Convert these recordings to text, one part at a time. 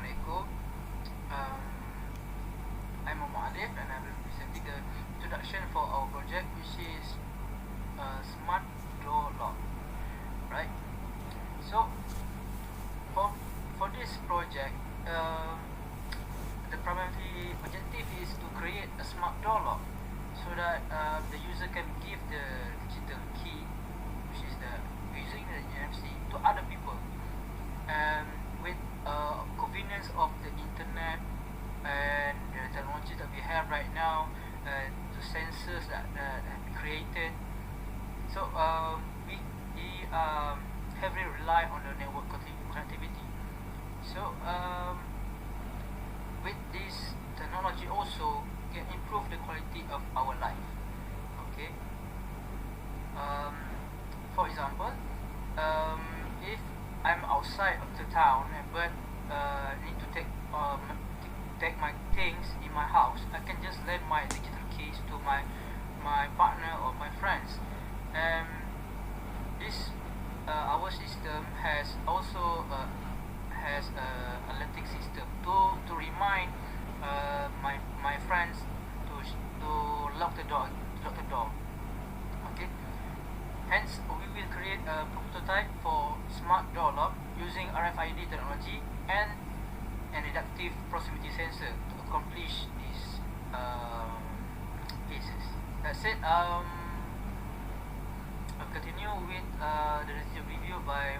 Assalamualaikum. Um, I'm Muhammad Alif and I will be presenting the introduction for our project, which is smart door lock. Right. So for this project, the primary objective is to create a smart door lock so that the user can give the digital key, which is the using the NFC, to other people. With convenience of the internet and the technology that we have right now, the sensors that have been created, so we heavily rely on the network connectivity. So with this technology also can improve the quality of our life. Okay. For example, if I'm outside of the town but need to take my things in my house, I can just lend my digital keys to my partner or my friends. And this our system has also has a alerting system to remind my friends to lock the door. Okay. Hence, we will create a prototype for smart door lock using RFID technology and an adaptive proximity sensor to accomplish these cases. That's it. I'll continue with the review by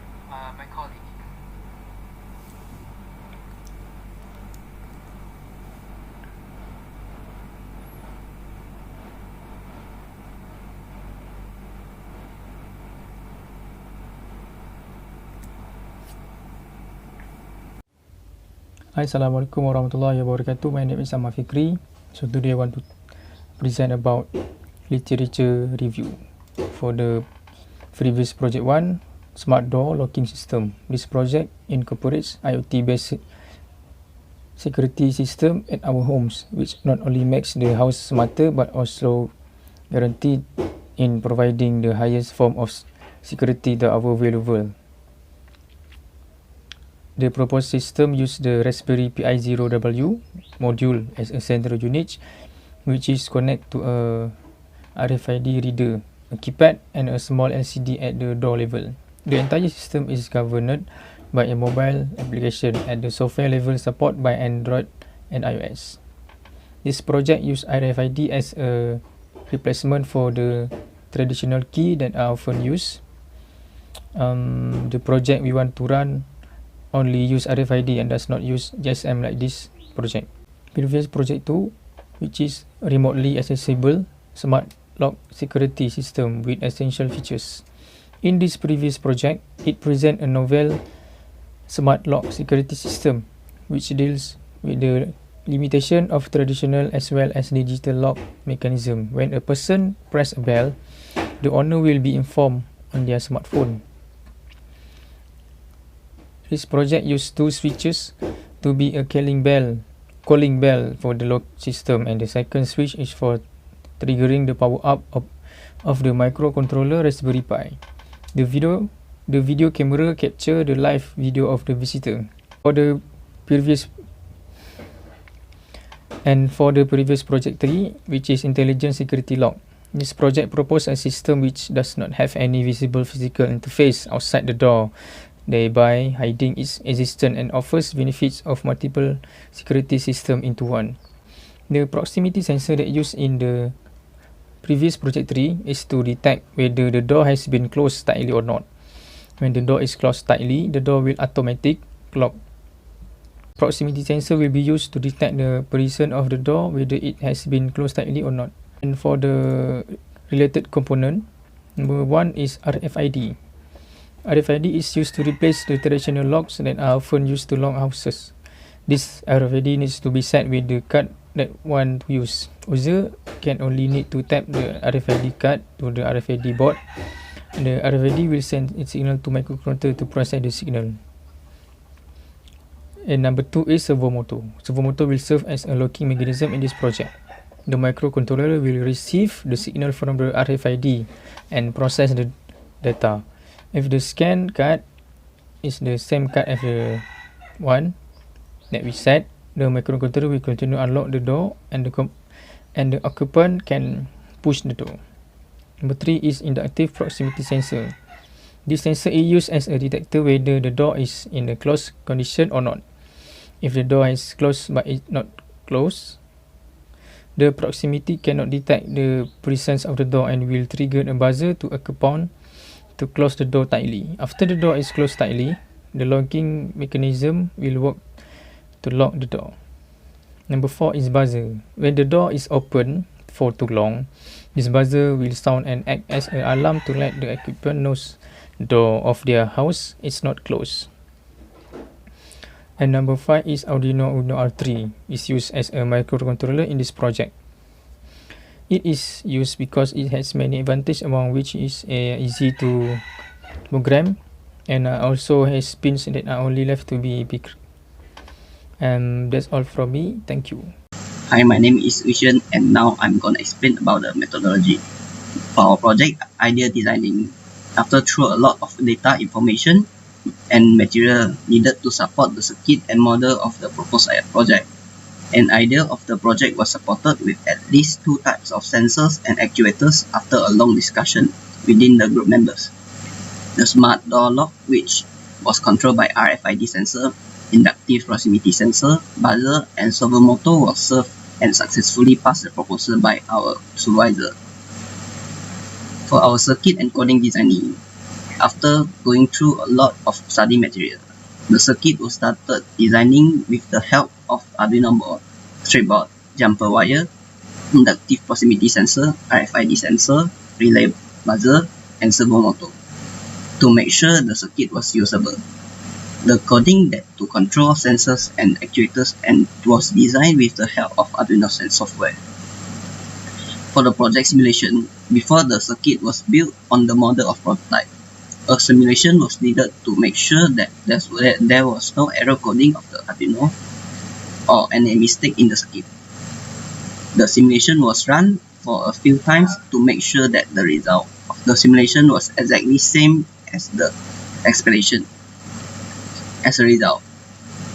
my colleague. Hi, Assalamualaikum warahmatullahi wabarakatuh. My name is Ahmad Fikri. So today I want to present about literature review for the previous project 1, smart door locking system. This project incorporates IoT based security system at our homes, which not only makes the house smarter but also guaranteed in providing the highest form of security that are available. The proposed system uses the Raspberry Pi 0W module as a central unit, which is connected to a RFID reader, a keypad and a small LCD at the door level. The entire system is governed by a mobile application at the software level, support by Android and iOS. This project uses RFID as a replacement for the traditional key that are often used. The project we want to run only use RFID and does not use GSM like this project. Previous project 2, which is remotely accessible smart lock security system with essential features. In this previous project, it presents a novel smart lock security system which deals with the limitation of traditional as well as digital lock mechanism. When a person press a bell, the owner will be informed on their smartphone. This project uses two switches to be a calling bell for the lock system, and the second switch is for triggering the power up of the microcontroller Raspberry Pi. The video camera capture the live video of the visitor. For the previous project 3, which is intelligent security lock, this project proposes a system which does not have any visible physical interface outside the door, thereby hiding its existence, and offers benefits of multiple security systems into one. The proximity sensor that used in the previous project 3 is to detect whether the door has been closed tightly or not. When the door is closed tightly, the door will automatically lock. Proximity sensor will be used to detect the position of the door, whether it has been closed tightly or not. And for the related component, number 1 is RFID. RFID is used to replace the traditional locks that are often used to lock houses. This RFID needs to be set with the card that one to use. User can only need to tap the RFID card to the RFID board. The RFID will send its signal to microcontroller to process the signal. And number 2 is servo motor. Servo motor will serve as a locking mechanism in this project. The microcontroller will receive the signal from the RFID and process the data. If the scan card is the same card as the one, that we set, the microcontroller will continue to unlock the door and the occupant can push the door. Number 3 is inductive proximity sensor. This sensor is used as a detector whether the door is in a closed condition or not. If the door is closed but is not closed, the proximity cannot detect the presence of the door and will trigger a buzzer to a coupon to close the door tightly. After the door is closed tightly, the locking mechanism will work to lock the door. Number 4 is buzzer. When the door is open for too long, this buzzer will sound and act as an alarm to let the occupant knows the door of their house is not closed. And number 5 is Arduino Uno R3. It's used as a microcontroller in this project. It is used because it has many advantages, among which is easy to program and also has pins that are only left to be picked. And that's all from me. Thank you. Hi, my name is Vishen and now I'm gonna explain about the methodology. For our project idea designing, after through a lot of data information and material needed to support the circuit and model of the proposed project. An idea of the project was supported with at least 2 types of sensors and actuators after a long discussion within the group members. The smart door lock, which was controlled by RFID sensor, inductive proximity sensor, buzzer, and servo motor was served and successfully passed the proposal by our supervisor. For our circuit and coding designing, after going through a lot of study material, the circuit was started designing with the help of Arduino board, straight board, jumper wire, inductive proximity sensor, RFID sensor, relay buzzer, and servo motor to make sure the circuit was usable. The coding that to control sensors and actuators and was designed with the help of Arduino software. For the project simulation, before the circuit was built on the model of prototype, a simulation was needed to make sure that there was no error coding of the Arduino or any mistake in the circuit. The simulation was run for a few times to make sure that the result of the simulation was exactly same as the expectation. As a result,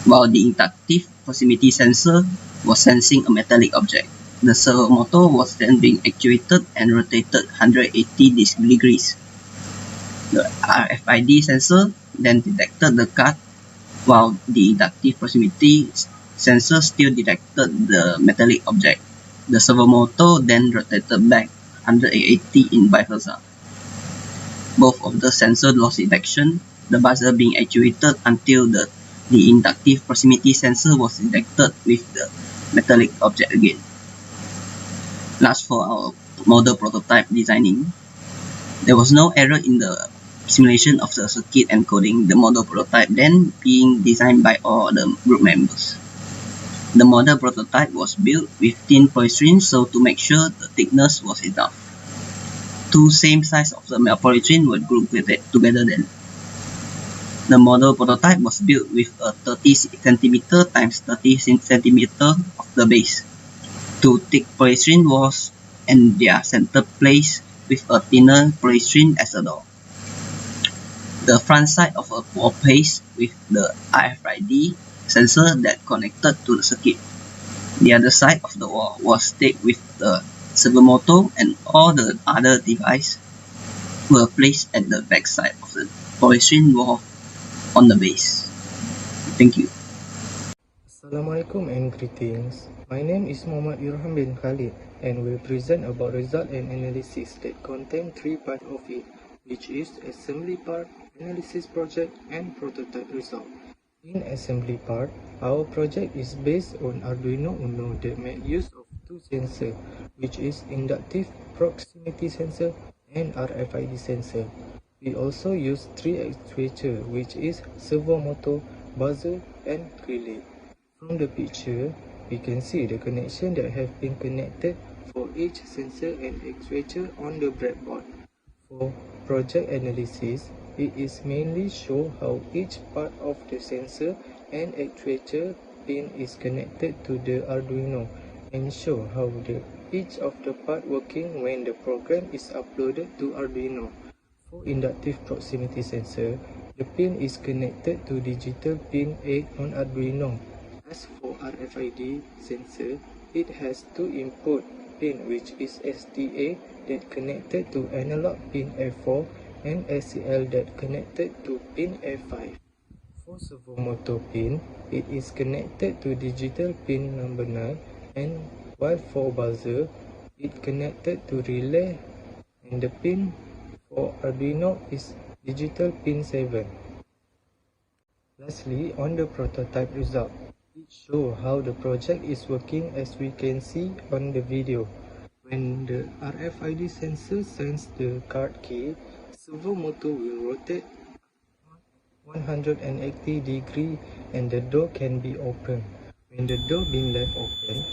while the inductive proximity sensor was sensing a metallic object, the servo motor was then being actuated and rotated 180 degrees. The RFID sensor then detected the cut, while the inductive proximity sensor still detected the metallic object. The servo motor then rotated back 180 in vice versa. Both of the sensor lost detection, the buzzer being actuated until the inductive proximity sensor was detected with the metallic object again. Last, for our model prototype designing, there was no error in the simulation of the circuit and coding the model prototype then being designed by all the group members. The model prototype was built with thin polystyrene so to make sure the thickness was enough. 2 same size of the polystyrene were grouped together then. The model prototype was built with a 30 cm times 30 cm of the base, 2 thick polystyrene walls and their center placed with a thinner polystyrene as a door. The front side of a wall placed with the RFID sensor that connected to the circuit. The other side of the wall was staked with the servo motor and all the other devices were placed at the back side of the polystyrene wall on the base. Thank you. Assalamualaikum and greetings. My name is Muhammad Irham bin Khalid and will present about result and analysis that contain 3 parts of it, which is assembly part, analysis project, and prototype result. In assembly part, our project is based on Arduino Uno that make use of 2 sensors, which is inductive proximity sensor and RFID sensor. We also use 3 actuators, which is servo motor, buzzer, and relay. From the picture, we can see the connection that have been connected for each sensor and actuator on the breadboard. For project analysis, it is mainly show how each part of the sensor and actuator pin is connected to the Arduino and show how each of the part working when the program is uploaded to Arduino. For inductive proximity sensor, the pin is connected to digital pin 8 on Arduino. As for RFID sensor, it has two input pin, which is STA that connected to analog pin A4 and SCL that connected to pin A5. For servo motor pin, it is connected to digital pin number 9, and while for buzzer, it connected to relay, and the pin for Arduino is digital pin 7. Lastly, on the prototype result, it shows how the project is working as we can see on the video. When the RFID sensor sends the card key, servo motor will rotate 180 degrees and the door can be opened. When the door being left open,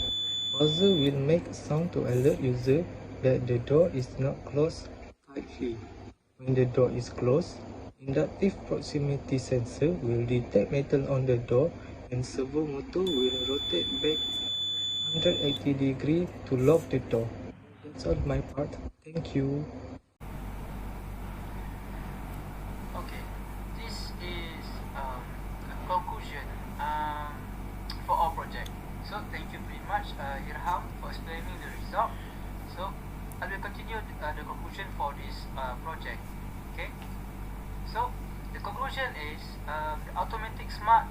buzzer will make sound to alert user that the door is not closed tightly. When the door is closed, inductive proximity sensor will detect metal on the door and servo motor will rotate back 180 degrees to lock the door. That's all my part. Thank you. Okay, this is a conclusion for our project. So thank you very much, Irham, for explaining the result. So I will continue the conclusion for this project. Okay. So the conclusion is the automatic smart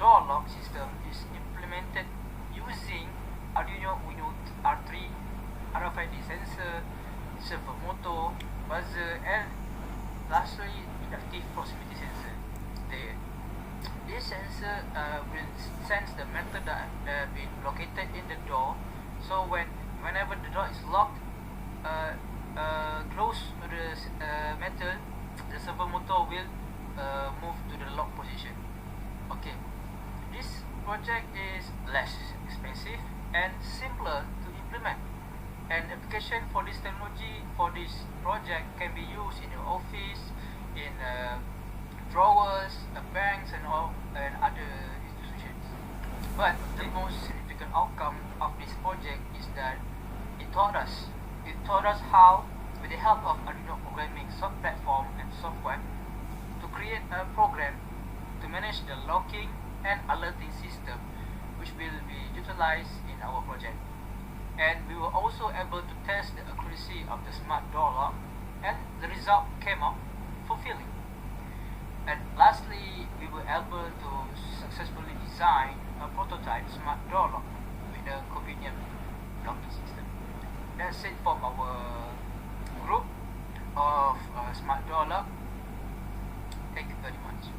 door lock system is implemented using Arduino Uno R3, RFID sensor, servo motor, buzzer, and lastly inductive proximity sensor. This sensor will sense the metal that been located in the door. So whenever the door is locked, close to the metal, the servo motor will move to the lock position. Okay, this project is less expensive and simpler to implement. An application for this technology for this project can be used in your office, in drawers, banks, and other institutions. But the most significant outcome of this project is that it taught us how, with the help of Arduino programming platform and software, to create a program to manage the locking and alerting system, which will be utilized in our project. And we were also able to test the accuracy of the smart door lock, and the result came out fulfilling. And lastly, we were able to successfully design a prototype smart door lock with a convenient locking system. That's it from our group of smart door lock. Thank you very much.